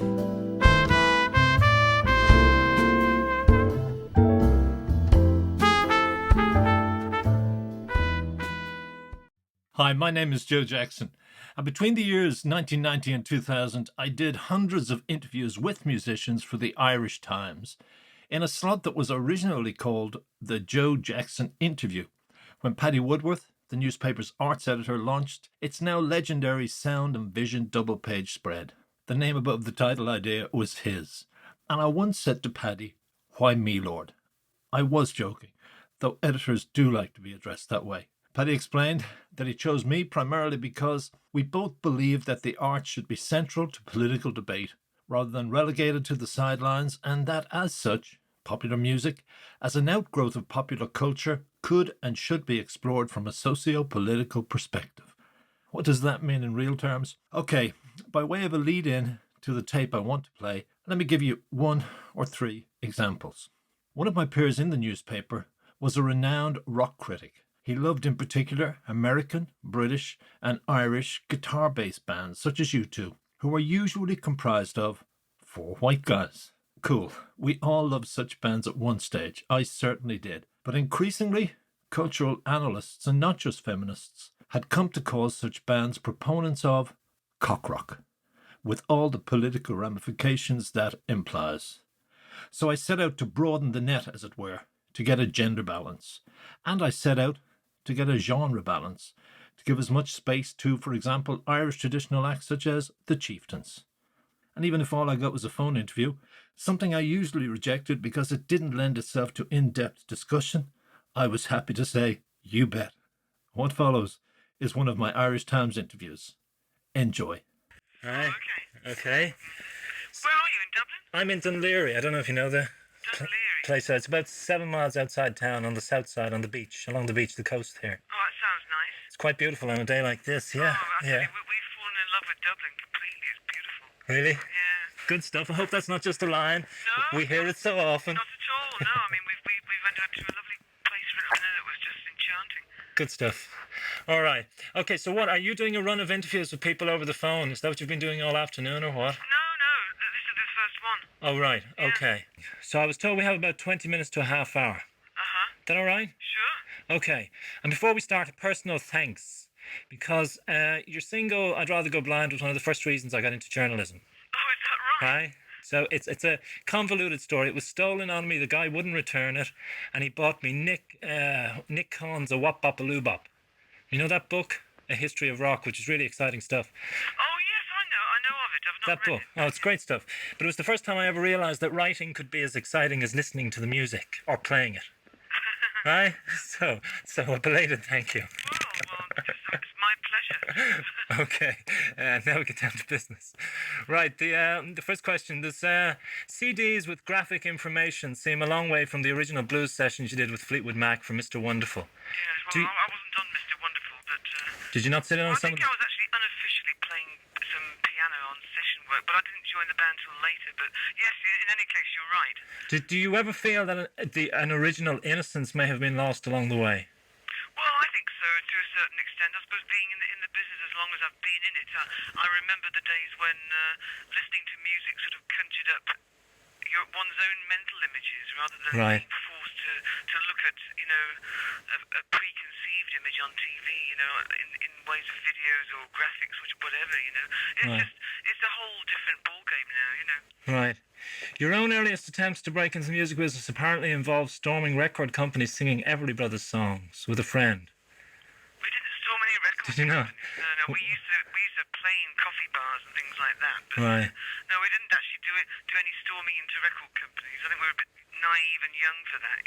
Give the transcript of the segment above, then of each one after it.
Hi, my name is Joe Jackson, and between the years 1990 and 2000, I did hundreds of interviews with musicians for the Irish Times in a slot that was originally called the Joe Jackson Interview. When Paddy Woodworth, the newspaper's arts editor, launched its now legendary Sound and Vision double-page spread. The name above the title idea was his, and I once said to Paddy, "Why me, Lord?" I was joking, though editors do like to be addressed that way. Paddy explained that he chose me primarily because we both believed that the arts should be central to political debate, rather than relegated to the sidelines, and that as such, popular music, as an outgrowth of popular culture, could and should be explored from a socio-political perspective. What does that mean in real terms? Okay, by way of a lead-in to the tape I want to play, let me give you 1 or 3 examples. One of my peers in the newspaper was a renowned rock critic. He loved in particular American, British, and Irish guitar-based bands such as U2, who are usually comprised of 4 white guys. Cool. We all loved such bands at one stage. I certainly did. But increasingly, cultural analysts, and not just feminists, had come to call such bands proponents of cock rock, with all the political ramifications that implies. So I set out to broaden the net, as it were, to get a gender balance. And I set out to get a genre balance, to give as much space to, for example, Irish traditional acts such as the Chieftains. And even if all I got was a phone interview, something I usually rejected because it didn't lend itself to in-depth discussion, I was happy to say, you bet. What follows is one of my Irish Times interviews. Enjoy. Hi. Oh, okay. Okay. Where are you, in Dublin? I'm in Dunleary. I don't know if you know the Dunleary. place. It's about 7 miles outside town on the south side, on the beach, along the beach, the coast here. Oh, that sounds nice. It's quite beautiful on a day like this. Yeah, Oh, actually, yeah. we've fallen in love with Dublin completely. It's beautiful. Really? Yeah. Good stuff. I hope that's not just a line. No, We hear it so often. not at all. No, I mean, we went out to a lovely place for it, and it was just enchanting. Good stuff. All right. Okay, so what, are you doing a run of interviews with people over the phone? Is that what you've been doing all afternoon or what? No, this is the first one. Oh, right. Yeah. Okay. So I was told we have about 20 minutes to a half hour. Uh-huh. Is that all right? Sure. Okay. And before we start, a personal thanks. Because your single, I'd Rather Go Blind, was one of the first reasons I got into journalism. Oh, is that right? Right? So it's a convoluted story. It was stolen on me. The guy wouldn't return it. And he bought me Nick Khan's A Wop Bop A Loo Bop. You know that book? A History of Rock, which is really exciting stuff. Oh, yes, I know of it. I've not That read book. it. Oh, it's great stuff. But it was the first time I ever realised that writing could be as exciting as listening to the music or playing it. Right? So a belated thank you. Well, it's my pleasure. Okay, now we get down to business. Right, the first question. Does CDs with graphic information seem a long way from the original blues sessions you did with Fleetwood Mac for Mr. Wonderful? Yes, Do well, you- I wasn't on Mr. Wonderful, but... Did you not sit in on I some think of I was actually unofficially playing some piano on session work, but I didn't join the band till later. But yes, in any case, you're right. Do you ever feel that an original innocence may have been lost along the way? Well, I think so, to a certain extent. I suppose being in the business as long as I've been in it, I remember the days when listening to music sort of conjured up one's own mental images rather than Right. being forced to look at, a preconceived image on TV, in ways of videos or graphics, whatever. It's Right. it's a whole different ballgame now. Right. Your own earliest attempts to break into the music business apparently involved storming record companies singing Everly Brothers songs with a friend. We didn't storm any records. Did you not? No. We used to play in coffee bars and things like that. But Right. no, we didn't actually do any storming into record companies. I think we were a bit naive and young for that.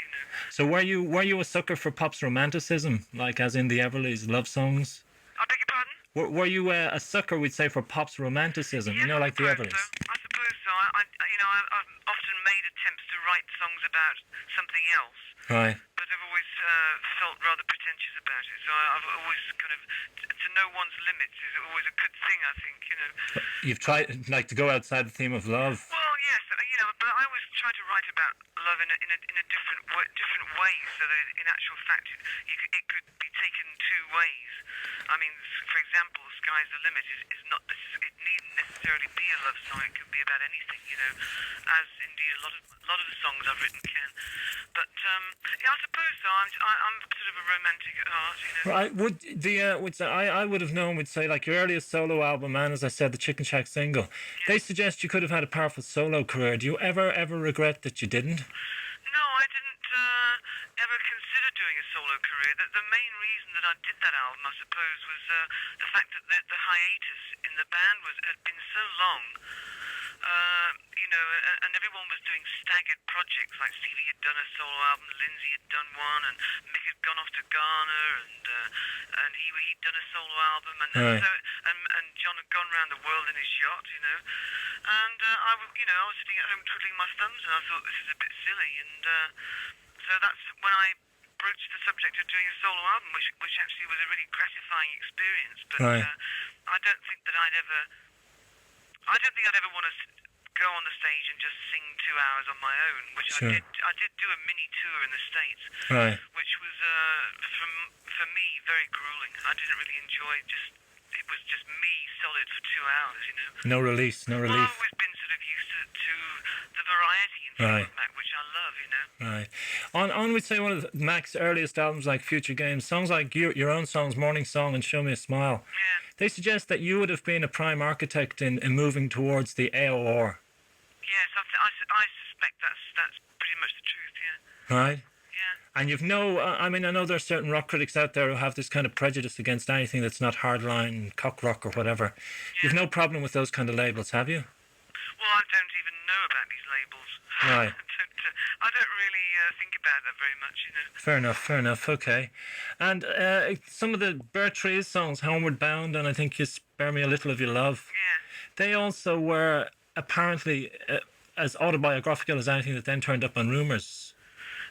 So were you a sucker for pop's romanticism, like as in the Everly's love songs? I beg your pardon? Were you a sucker, we'd say, for pop's romanticism? Yes, Like the I Everlys? suppose so. I've often made attempts to write songs about something else, Right. but I've always felt rather pretentious about it. So I've always kind of, to know one's limits is always a good thing, I think. You've tried, to go outside the theme of love. Well, yes, but I always try to write about love love in a different way, so that in actual fact it could be taken two ways. I mean, for example, "Sky's the Limit" is not it needn't necessarily be a love song. It can be about anything, as indeed a lot of the songs I've written can. But yeah, I suppose so. I'm sort of a romantic at heart, Right? I would have known. Would say like your earliest solo album, and as I said, the Chicken Shack single. They suggest you could have had a powerful solo career. Do you ever regret that you didn't? No, I didn't ever consider doing a solo career. The main reason that I did that album, I suppose, was the fact that the hiatus in the band had been so long. And everyone was doing staggered projects. Like Stevie had done a solo album, Lindsay had done one, and Mick had gone off to Ghana, and he'd done a solo album, and John had gone around the world in his yacht, And I was sitting at home twiddling my thumbs, and I thought this is a bit silly, and so that's when I broached the subject of doing a solo album, which actually was a really gratifying experience. But I don't think I'd ever want to go on the stage and just sing 2 hours on my own, which I did. I did do a mini tour in the States, which was for me very grueling. I didn't really enjoy it. It was just me solid for 2 hours, No release, no relief. I've always been sort of used to the variety in Fleetwood Mac, which I love, Right. On we'd say one of Mac's earliest albums, like Future Games, songs like your own songs, Morning Song and Show Me a Smile. Yeah. They suggest that you would have been a prime architect in moving towards the AOR. Yes, I suspect that's pretty much the truth, yeah. Right. Yeah. And I know there are certain rock critics out there who have this kind of prejudice against anything that's not hardline, cock rock or whatever. Yeah. You've no problem with those kind of labels, have you? Well, I don't even know about these labels. Right. I don't really think about that very much, Fair enough, okay. And some of the Bird Trees songs, Homeward Bound, and I think You Spare Me a Little of Your Love, they also were apparently as autobiographical as anything that then turned up on Rumours.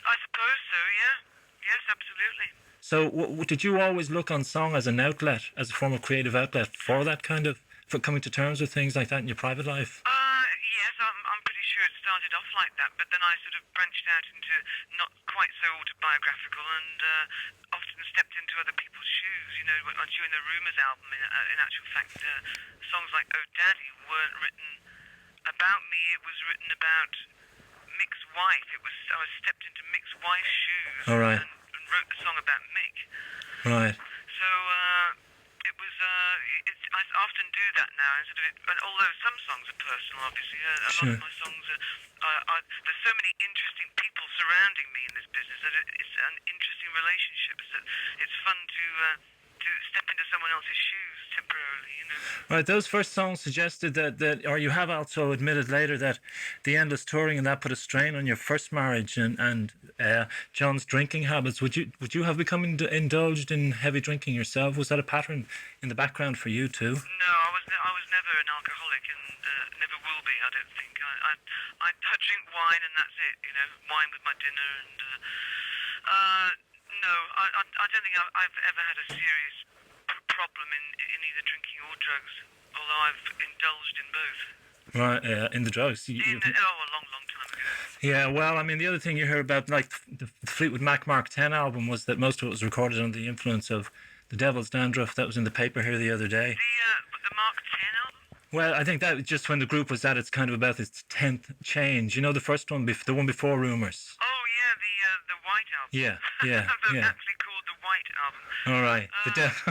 I suppose so, yeah. Yes, absolutely. So did you always look on song as an outlet, as a form of creative outlet for that kind of, for coming to terms with things like that in your private life? Yes, I'm pretty sure it started off like that, but then I sort of branched out into not quite so autobiographical and often stepped into other people's shoes. During the Rumours album, in actual fact, songs like Oh Daddy weren't written about me. It was written about Mick's wife. I was stepped into Mick's wife's shoes and wrote the song about Mick. Right. So it was. I often do that now. And although some songs are personal, obviously, a lot of my songs are. There's so many interesting people surrounding me in this business that it's an interesting relationship. It's fun to step into someone else's shoes temporarily, Right, those first songs suggested that, or you have also admitted later that the endless touring and that put a strain on your first marriage and John's drinking habits. Would you have become indulged in heavy drinking yourself? Was that a pattern in the background for you too? No, I was never an alcoholic and never will be. I don't think. I drink wine and that's it. Wine with my dinner and. No, I don't think I've ever had a serious problem in either drinking or drugs, although I've indulged in both. Right, in the drugs. A long time ago. Yeah, well, I mean, the other thing you hear about, like the Fleetwood Mac Mark X album, was that most of it was recorded under the influence of The Devil's Dandruff. That was in the paper here the other day. The Mark X album? Well, I think that was just when the group was at its kind of about its 10th change. The first one, the one before Rumours. Oh, yeah, the White album. Yeah. They're actually called the White album. All right.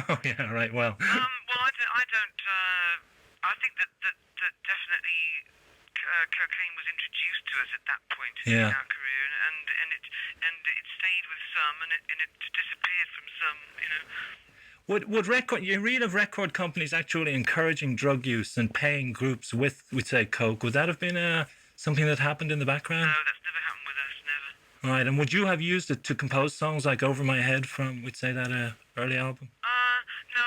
Oh, yeah, right, well. Well, I don't. I think that definitely cocaine was introduced to us at that point in our career, and it stayed with some, and it disappeared from some. Would you read of record companies actually encouraging drug use and paying groups with say coke? Would that have been something that happened in the background? No, that's never happened with us. Never. Right, and would you have used it to compose songs like Over My Head from, we'd say, that early album? No,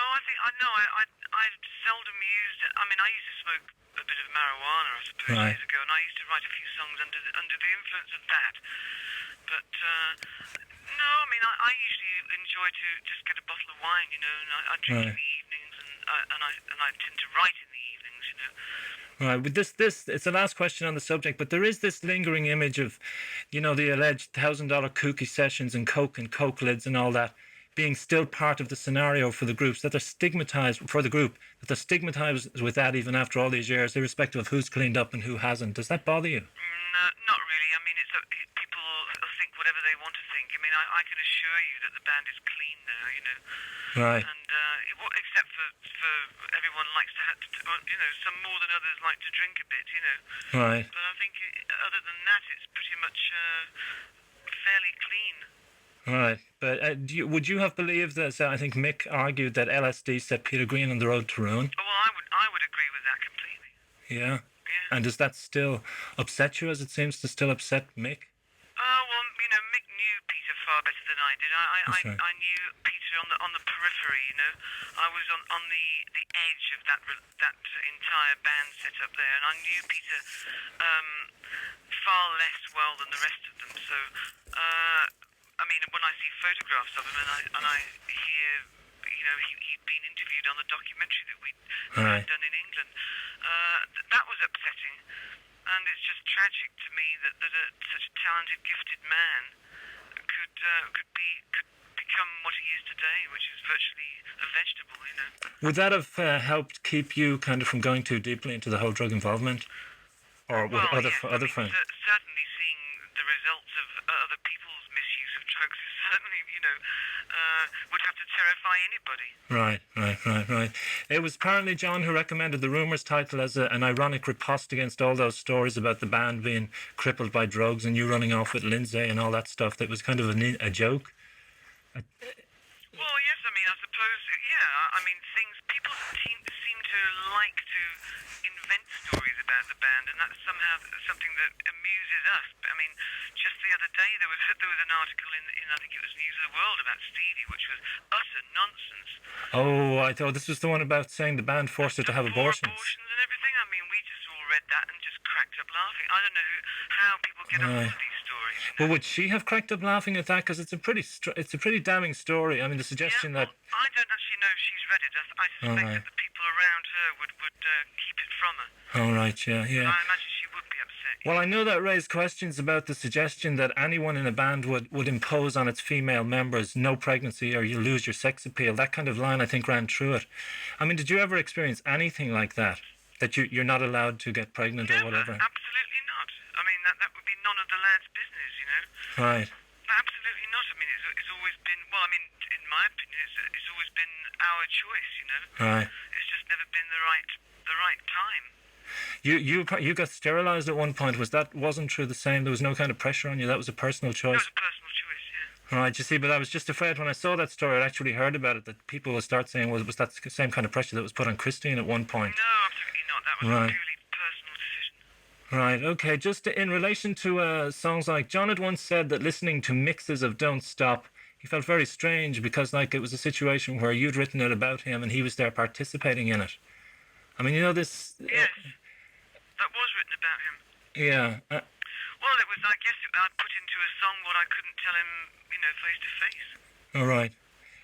I seldom used it. I mean, I used to smoke a bit of marijuana, I suppose, years ago, and I used to write a few songs under the influence of that. But, no, I mean, I usually enjoy to just get a bottle of wine, and I drink in the evenings, and I tend to write in the evenings, Right. With this, it's the last question on the subject, but there is this lingering image of, the alleged $1,000 kooky sessions and coke lids and all that being still part of the scenario for the groups, that they're stigmatized for the group, that they're stigmatized with that even after all these years, irrespective of who's cleaned up and who hasn't. Does that bother you? No, not really. I mean, people think whatever they want to think. I mean, I can assure you that the band is clean now, Right. And except for everyone likes to have to, some more than others like to drink a bit, Right. But I think other than that, it's pretty much fairly clean. Right. But would you have believed that? I think Mick argued that LSD set Peter Green on the road to ruin. Oh, well, I would agree with that completely. Yeah. Yeah. And does that still upset you, as it seems to still upset Mick? Well, Mick knew Peter far better than I did. That's right. I knew Peter on the periphery. I was on the edge of that entire band setup there, and I knew Peter far less well than the rest of them. So, I mean, when I see photographs of him and I hear, he'd been interviewed on the documentary that we'd Right. done in England, that was upsetting. And it's just tragic to me that such a talented, gifted man could become what he is today, which is virtually a vegetable, Would that have helped keep you kind of from going too deeply into the whole drug involvement, or with Well, other yes, other friends? Certainly seeing the results of other people's misuse of drugs is certainly, would have to terrify anybody. Right. It was apparently John who recommended the Rumours title as an ironic riposte against all those stories about the band being crippled by drugs and you running off with Lindsay and all that stuff. That was kind of a joke. Well, yes, I mean, I suppose, yeah, I mean, people seem to like to invent stories about the band, and that's somehow something that amuses us. I mean, just the other day there was an article in I think it was News of the World about Stevie, which was utter nonsense. Oh, I thought this was the one about saying the band forced her to have abortions. Abortions and everything. I mean, we just all read that and just cracked up laughing. I don't know how people get up with these stories. Well, would she have cracked up laughing at that? Because it's a pretty damning story. I mean, the suggestion well, that. I don't actually know if she's read it. I suspect that the people around her would keep it from her. Oh, right, yeah. I imagine she would be upset. Well, I know that raised questions about the suggestion that anyone in a band would impose on its female members no pregnancy or you lose your sex appeal. That kind of line, I think, ran through it. I mean, did you ever experience anything like that? That you're not allowed to get pregnant or whatever? Absolutely not. I mean, that would be none of the lad's business, Right. Absolutely not. I mean, it's always been, well, I mean, in my opinion, it's always been our choice, Right. It's just never been the right time. You got sterilised at one point. Wasn't true the same? There was no kind of pressure on you. That was a personal choice. It was a personal choice, yeah. Right. You see, but I was just afraid when I saw that story. I actually heard about it that people would start saying, "Was that the same kind of pressure that was put on Christine at one point?" No, absolutely not. That was a purely personal decision. Right. Okay. Just in relation to songs like John had once said that listening to mixes of "Don't Stop," he felt very strange because like it was a situation where you'd written it about him and he was there participating in it. I mean, this. Yes. That was written about him. Yeah. Well, it was, I guess, I'd put into a song what I couldn't tell him, face to face. All right.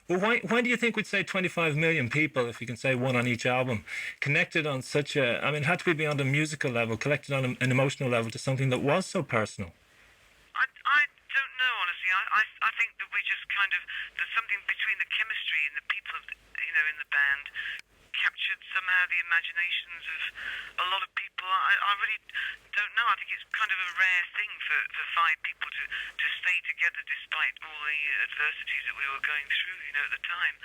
Well, why do you think we'd say 25 million people, if you can say one on each album, connected on such a, I mean, it had to be beyond a musical level, connected on an emotional level to something that was so personal? I don't know, honestly. I think that we just kind of, there's something between the chemistry and the people, in the band, captured somehow the imaginations of a lot of people. I really don't know. I think it's kind of a rare thing for five people to stay together despite all the adversities that we were going through, at the time.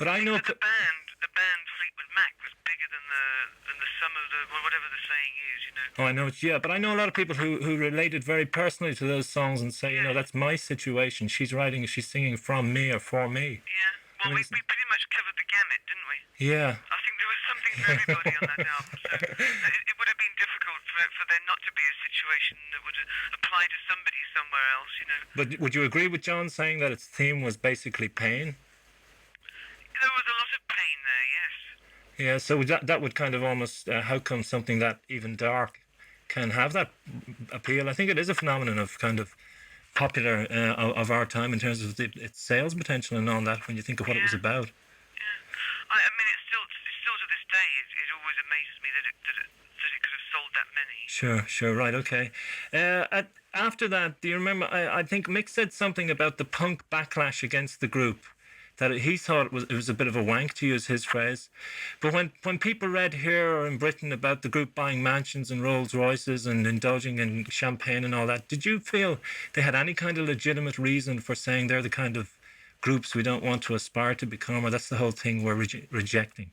But I know the band Fleetwood Mac was bigger than the sum of whatever the saying is, Oh, I know. But I know a lot of people who related very personally to those songs and say, that's my situation. She's singing from me or for me. Yeah. Well, we pretty much covered the gamut, didn't we? Yeah. I think there was something for everybody on that album. So it would have been difficult for there not to be a situation that would apply to somebody somewhere else, But would you agree with John saying that its theme was basically pain? There was a lot of pain there, yes. Yeah, so that would kind of almost, how come something that even dark can have that appeal? I think it is a phenomenon of kind of popular of our time in terms of its sales potential and all that when you think of what it was about. Yeah. I mean, it's still to this day, it always amazes me that it Sure, sure, right, okay. After that, do you remember? I think Mick said something about the punk backlash against the group. That he thought it was a bit of a wank, to use his phrase. But when people read here or in Britain about the group buying mansions and Rolls Royces and indulging in champagne and all that, did you feel they had any kind of legitimate reason for saying they're the kind of groups we don't want to aspire to become, or that's the whole thing we're rejecting?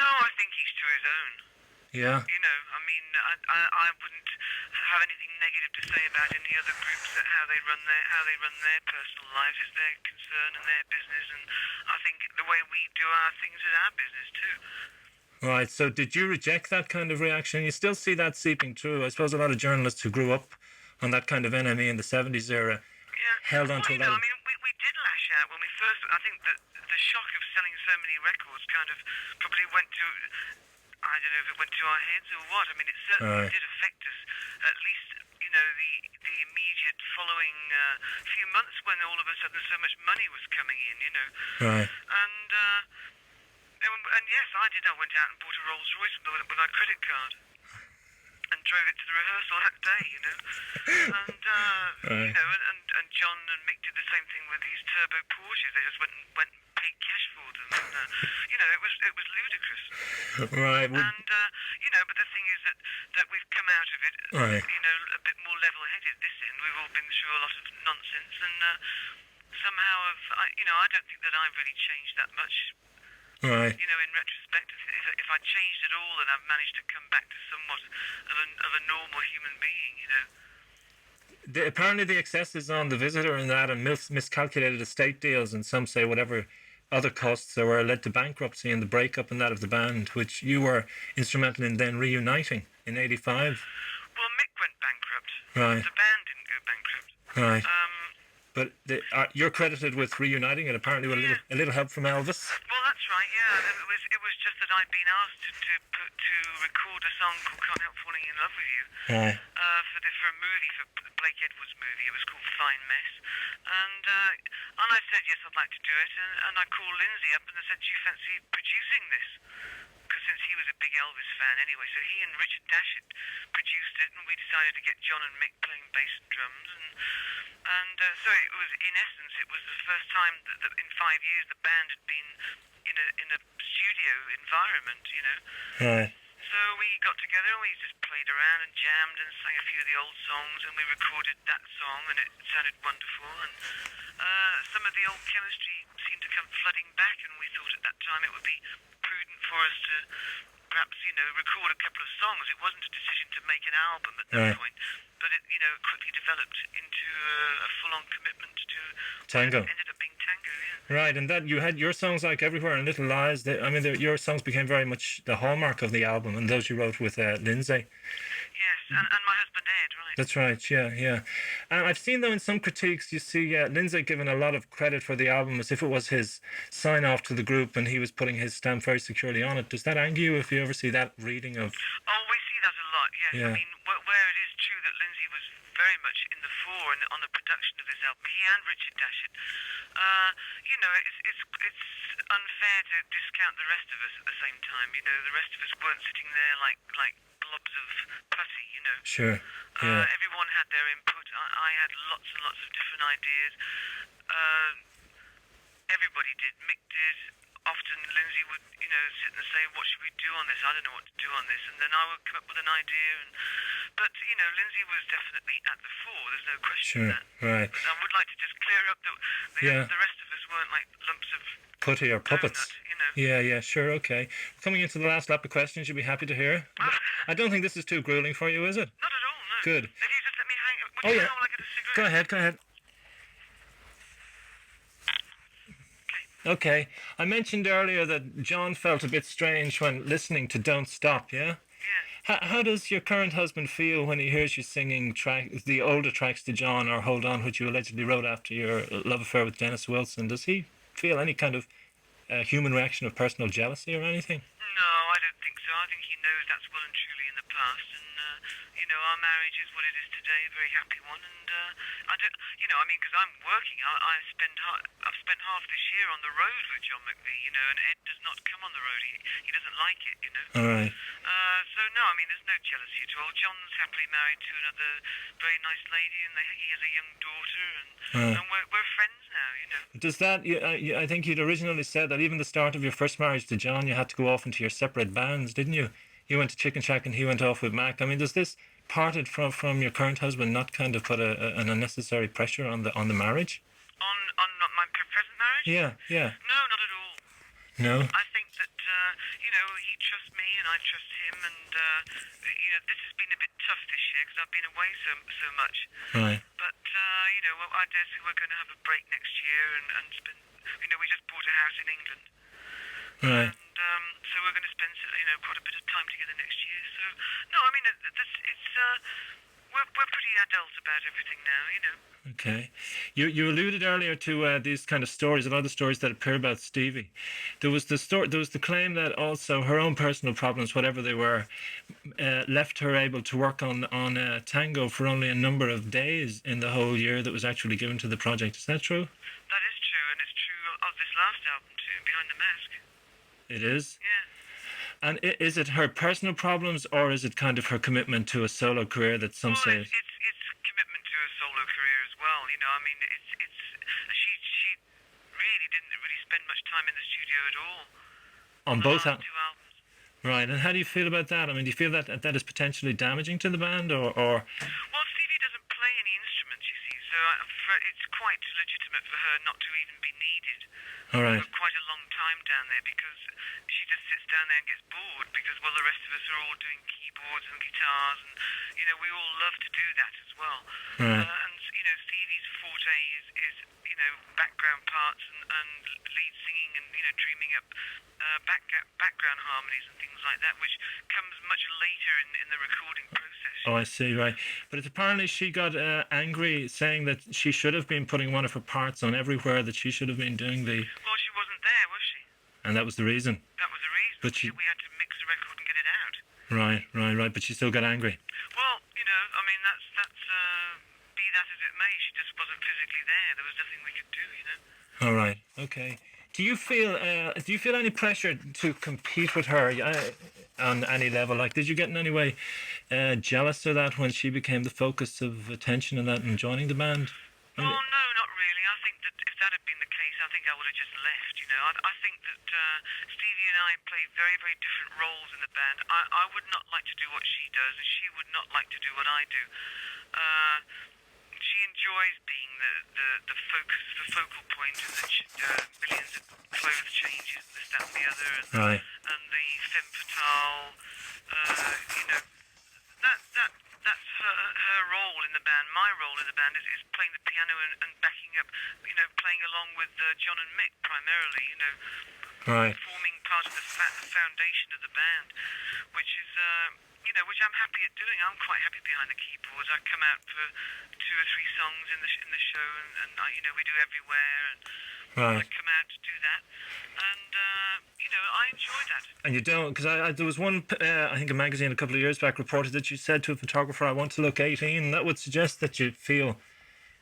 No, I think each to his own. Yeah. You know, I mean, I wouldn't have anything negative to say about any other groups that how they run their personal lives. It's their concern and their business, and I think the way we do our things is our business too. Right, so did you reject that kind of reaction? You still see that seeping through. I suppose a lot of journalists who grew up on that kind of NME in the 70s era held on to you that. know, I mean, we did lash out when we first. I think that the shock of selling so many records kind of probably went to. I don't know if it went to our heads or what. I mean, it certainly did affect us. At least, you know, the immediate following few months when all of a sudden so much money was coming in, you know. Right. And yes, I did. I went out and bought a Rolls Royce with my credit card and drove it to the rehearsal that day, you know. And you know, and John and Mick did the same thing with these turbo Porsches. They just went and paid cash for them, and you know, it was ludicrous. Right. And you know, but the thing is that we've come out of it, you know, a bit more level-headed this end. We've all been through a lot of nonsense, and somehow, you know, I don't think that I've really changed that much. Right. You know, in retrospect, if I changed at all, then I've managed to come back to somewhat of a normal human being, you know. Apparently the excesses on The Visitor and that, and miscalculated estate deals, and some say whatever other costs there were, led to bankruptcy and the breakup and that of the band, which you were instrumental in then reuniting in '85. Well, Mick went bankrupt. Right. The band didn't go bankrupt. Right. But you're credited with reuniting it, apparently with a little help from Elvis. Well, that's right. Yeah, it was just that I'd been asked to record a song called "Can't Help Falling in Love with You" Right. for a movie, for Blake Edwards' movie. It was called Fine Mess, and I said yes, I'd like to do it, and I called Lindsay up and I said, "Do you fancy producing this?" Because since he was a big Elvis fan anyway, so he and Richard Dashett produced it, and we decided to get John and Mick playing bass and drums, and so it was, in essence, it was the first time that in 5 years the band had been in a studio environment, you know. Right. So we got together and we just played around and jammed and sang a few of the old songs, and we recorded that song, and it sounded wonderful, and some of the old chemistry seemed to come flooding back, and we thought at that time it would be prudent for us to perhaps, you know, record a couple of songs. It wasn't a decision to make an album at that point, but it, you know, quickly developed into a full-on commitment to Tango. It ended up being Tango, yeah. Right, and that you had your songs like Everywhere and Little Lies. Your songs became very much the hallmark of the album, and those you wrote with Lindsay. Yes, and my husband Ed, right. That's right, yeah. And I've seen, though, in some critiques, you see Lindsay given a lot of credit for the album as if it was his sign-off to the group and he was putting his stamp very securely on it. Does that anger you if you ever see that reading of... Oh, we see that a lot, yes. Yeah. I mean, where it is true that Lindsay was very much in the fore on the production of this album, he and Richard Dashett, you know, it's unfair to discount the rest of us at the same time. You know, the rest of us weren't sitting there like blobs of putty, you know. Sure, yeah. Everyone had their input. I had lots and lots of different ideas. Everybody did. Mick did. Often Lindsay would, you know, sit and say, "What should we do on this? I don't know what to do on this." And then I would come up with an idea. But you know, Lindsay was definitely at the fore. There's no question Sure, of that. right. But I would like to just clear up that the rest of us weren't like lumps of putty or puppets. donut, you know. Yeah, sure, okay. Coming into the last lap of questions, you'll be happy to hear. I don't think this is too grueling for you, is it? Not at all, no. Good. If you just let me hang... Would Oh, you yeah. hang on while I get a cigarette? Go ahead. Okay. I mentioned earlier that John felt a bit strange when listening to Don't Stop, yeah? Yeah. How does your current husband feel when he hears you singing the older tracks to John, or Hold On, which you allegedly wrote after your love affair with Dennis Wilson? Does he feel any kind of human reaction of personal jealousy or anything? No, I don't think so. I think he knows that's well and truly in the past, and our marriage is what it is today, a very happy one. And I don't, because I'm working, I've spent half this year on the road with John McVie, and Ed does not come on the road. He doesn't like it, All right. So no, there's no jealousy at all. John's happily married to another very nice lady, and he has a young daughter, and we're friends now. Does that? I think you'd originally said that even the start of your first marriage to John, you had to go off into your separate bands, didn't you? You went to Chicken Shack and he went off with Mac. Does this parted from your current husband not kind of put an unnecessary pressure on the marriage? On my present marriage? Yeah. No, not at all. No. I think that he trusts me and I trust him, and this has been a bit tough this year because I've been away so much. Right. But I dare say we're going to have a break next year and spend. We just bought a house in England. Right. And so we're going to spend quite a bit of time together next year. So no, we're pretty adult about everything now. Okay. You alluded earlier to these kind of stories, a lot of the stories that appear about Stevie. There was the claim that also her own personal problems, whatever they were, left her able to work on tango for only a number of days in the whole year that was actually given to the project. Is that true? That is true, and it's true of this last album too, Behind the Mask. It is? Yeah. And is it her personal problems, or is it kind of her commitment to a solo career that some say? It's commitment to a solo career as well. She really didn't spend much time in the studio at all. On both two albums. Right. And how do you feel about that? Do you feel that is potentially damaging to the band, or? Well, Stevie doesn't play any instruments, you see, so it's quite legitimate for her not to even be needed. All right. For quite a long time down there, because she just sits down there and gets bored because the rest of us are all doing keyboards and guitars, and we all love to do that as well. Right. And Stevie's forte is background parts and lead singing and dreaming up background harmonies and things like that, which comes much later in the recording process. Oh, I see, right. But it's apparently she got angry, saying that she should have been putting one of her parts on everywhere, that she should have been doing the... Well, she wasn't there, was she? And that was the reason. That was the reason. But we had to mix the record and get it out. Right. But she still got angry. Well, that's be that as it may, she just wasn't physically there. There was nothing we could do, All right, okay. Do you feel any pressure to compete with her on any level? Like, did you get in any way jealous of that when she became the focus of attention and that, and joining the band? Oh, no, not really. I think that if that had been the case, I think I would have just left, I think that Stevie and I play very, very different roles in the band. I would not like to do what she does, and she would not like to do what I do. She enjoys being the focal point of the millions of clothes changes, this, that, and the other, and, and the femme fatale. That's her role in the band. My role in the band is playing the piano and backing up, playing along with John and Mick primarily, forming part of the foundation of the band, which is, which I'm happy at doing. I'm quite happy behind the keyboards. I come out for 2 or 3 songs in the show, and we do Everywhere, and I come out to do that, and I enjoy that. And you don't, because there was one, I think a magazine a couple of years back reported that you said to a photographer, "I want to look 18." That would suggest that you feel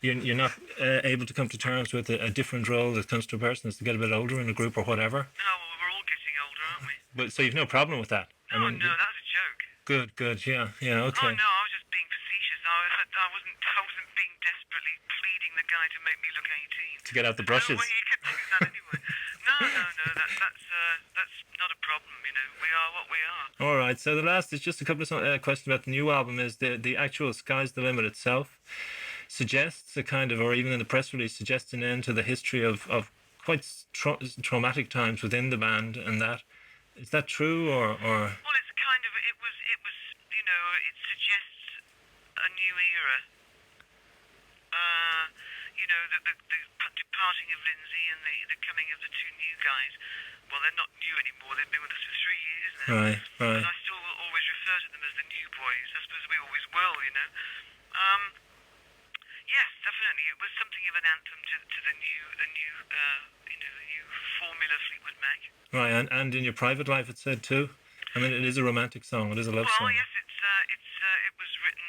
you're not able to come to terms with a different role that comes to a person as to get a bit older in a group or whatever. No, well, we're all getting older, aren't we? But so you've no problem with that? No, that was a joke. Good, yeah, okay. Oh no, I was just being facetious. I wasn't being desperately pleading the guy to make me look 18. To get out the brushes. No, well, you could think that anyway. No, that's not a problem. We are what we are. All right. So the last is just a couple of questions about the new album. Is the actual "Sky's the Limit" itself suggests a kind of, or even in the press release, suggests an end to the history of quite traumatic times within the band, and that is that true or? Well, it's kind of it was it suggests a new era. The departing of Lindsay and the coming of the 2 new guys. Well, they're not new anymore. They've been with us for 3 years now. Right. But I still will always refer to them as the new boys. I suppose we always will, Yes, definitely. It was something of an anthem to the new formula Fleetwood Mac. Right, and in your private life, it said too. I mean, it is a romantic song. It is a love Well, song. yes, it was written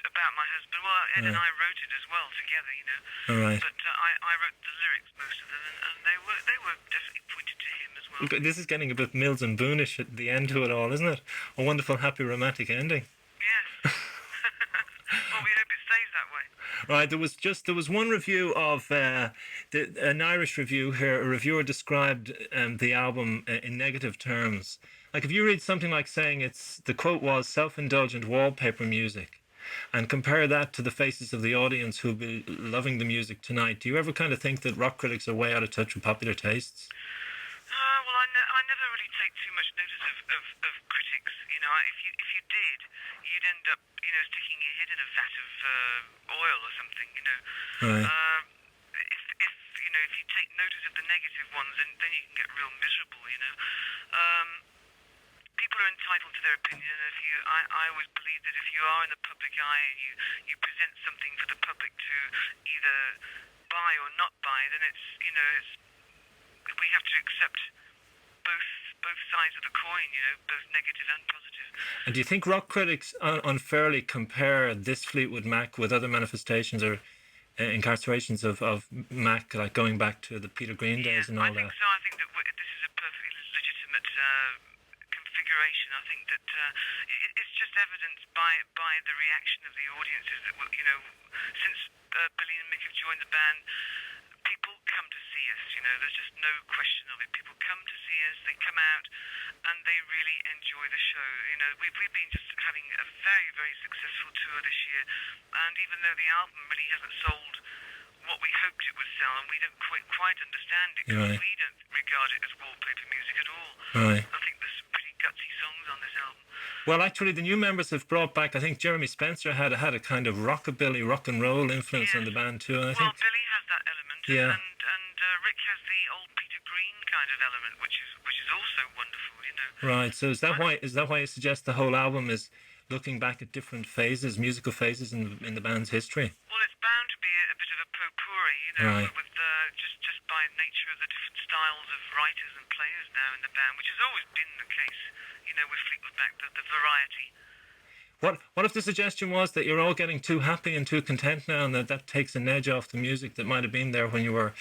about my husband. Well, Ed and I wrote it as well together, you know. All right. But I wrote the lyrics, most of them, and they were definitely pointed to him as well. This is getting a bit Mills and Boonish at the end to it all, isn't it? A wonderful, happy, romantic ending. Yes. Well, we hope it stays that way. Right, there was one review of an Irish review here. A reviewer described the album in negative terms. Like if you read something like saying the quote was self-indulgent wallpaper music, and compare that to the faces of the audience who'll be loving the music tonight, do you ever kind of think that rock critics are way out of touch with popular tastes? Well, I never really take too much notice of critics. You know, if you did, you'd end up, you know, sticking your head in a vat of oil or something. You know. Right. If you know, if you take notice of the negative ones, then you can get real miserable. You know. People are entitled to their opinion. I always believe that if you are in the public eye and you present something for the public to either buy or not buy, then we have to accept both sides of the coin, you know, both negative and positive. And do you think rock critics unfairly compare this Fleetwood Mac with other manifestations or incarcerations of Mac, like going back to the Peter Green days and all I think that? so. I think that this is a perfectly legitimate configuration. I think that it's just evidenced by the reaction of the audiences that, you know, since Billy and Mick have joined the band, people come to see us. You know, there's just no question of it. People come to see us, they come out, and they really enjoy the show. You know, we've been just having a very, very successful tour this year, and even though the album really hasn't sold what we hoped it would sell, and we don't quite understand it, because we don't regard it as wallpaper music at all. Right. I think there's some pretty gutsy songs on this album. Well, actually, the new members have brought back. I think Jeremy Spencer had a kind of rockabilly, rock and roll influence on the band too. And I think Billy has that element, Yeah. and Rick has the old Peter Green kind of element, which is also wonderful, you know. right. So is that why you suggest the whole album is looking back at different phases, musical phases in the band's history? Well, it's bound to be a bit of a potpourri, you know, Right. with just by nature of the different styles of writers and players now in the band, which has always been the case, you know, with Fleetwood Mac, the variety. What if the suggestion was that you're all getting too happy and too content now, and that takes an edge off the music that might have been there when you were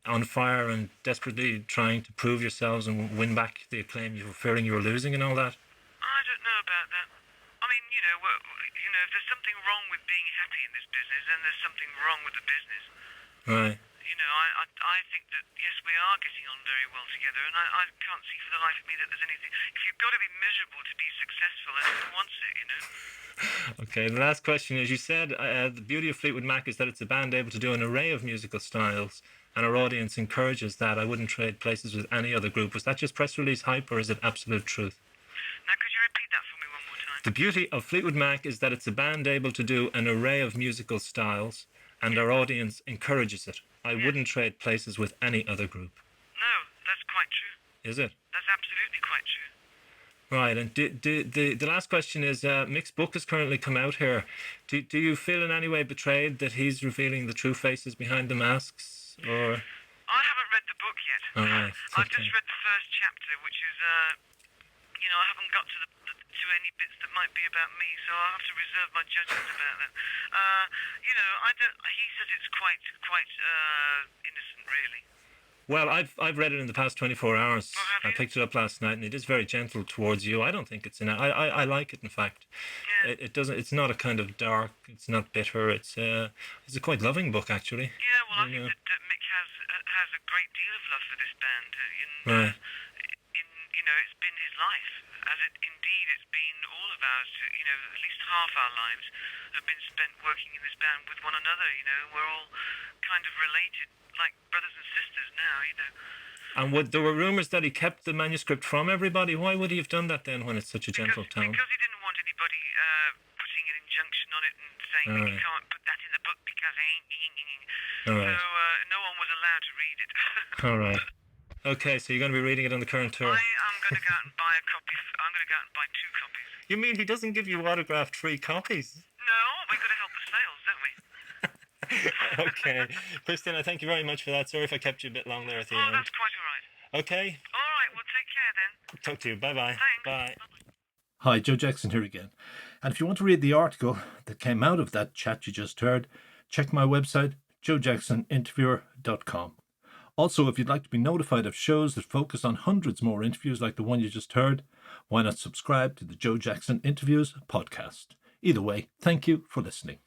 on fire and desperately trying to prove yourselves and win back the acclaim you were fearing you were losing and all that? I don't know about that. I mean, you know, if there's something wrong with being happy in this business, then there's something wrong with the business. Right. You know, I think that, yes, we are getting on very well together, and I can't see for the life of me that there's anything. If you've got to be miserable to be successful, everyone wants it, you know. Okay, the last question is, you said the beauty of Fleetwood Mac is that it's a band able to do an array of musical styles, and our audience encourages that. I wouldn't trade places with any other group. Was that just press release hype, or is it absolute truth? Now, could you repeat that for me one more time? The beauty of Fleetwood Mac is that it's a band able to do an array of musical styles, and our audience encourages it. I wouldn't trade places with any other group. No, that's quite true. Is it? That's absolutely quite true. Right, and the last question is, Mick's book has currently come out here. Do you feel in any way betrayed that he's revealing the true faces behind the masks, or? I haven't read the book yet. All right, I've okay. just read the first chapter, which is, you know, I haven't got to any bits that might be about me, so I'll have to reserve my judgment about that. You know, he says it's quite innocent, really. Well, I've read it in the past 24 hours. Oh, have I you? picked it up last night, and it is very gentle towards you. I don't think it's I like it. In fact, Yeah. it doesn't. It's not a kind of dark. It's not bitter. It's a quite loving book, actually. Yeah, well, I You know. think that Mick has a great deal of love for this band. Right. You know, it's been his life, as indeed it's been all of ours. You know, at least half our lives have been spent working in this band with one another. You know, we're all kind of related, like brothers and sisters now. You know. And there were rumours that he kept the manuscript from everybody. Why would he have done that then, when it's such a gentle tone? Because he didn't want anybody putting an injunction on it and saying that you can't put that in the book because All right. so no one was allowed to read it. All right. Okay, so you're going to be reading it on the current tour. I am going to go out and buy a copy. I'm going to go out and buy 2 copies. You mean he doesn't give you autographed free copies? No, we've got to help the sales, don't we? Okay. Christina, thank you very much for that. Sorry if I kept you a bit long there at the Oh, end. that's quite all right. Okay. All right, well, take care then. then. Talk to you. Bye-bye. Thanks. Bye. Hi, Joe Jackson here again. And if you want to read the article that came out of that chat you just heard, check my website, joejacksoninterviewer.com. Also, if you'd like to be notified of shows that focus on hundreds more interviews like the one you just heard, why not subscribe to the Joe Jackson Interviews podcast? Either way, thank you for listening.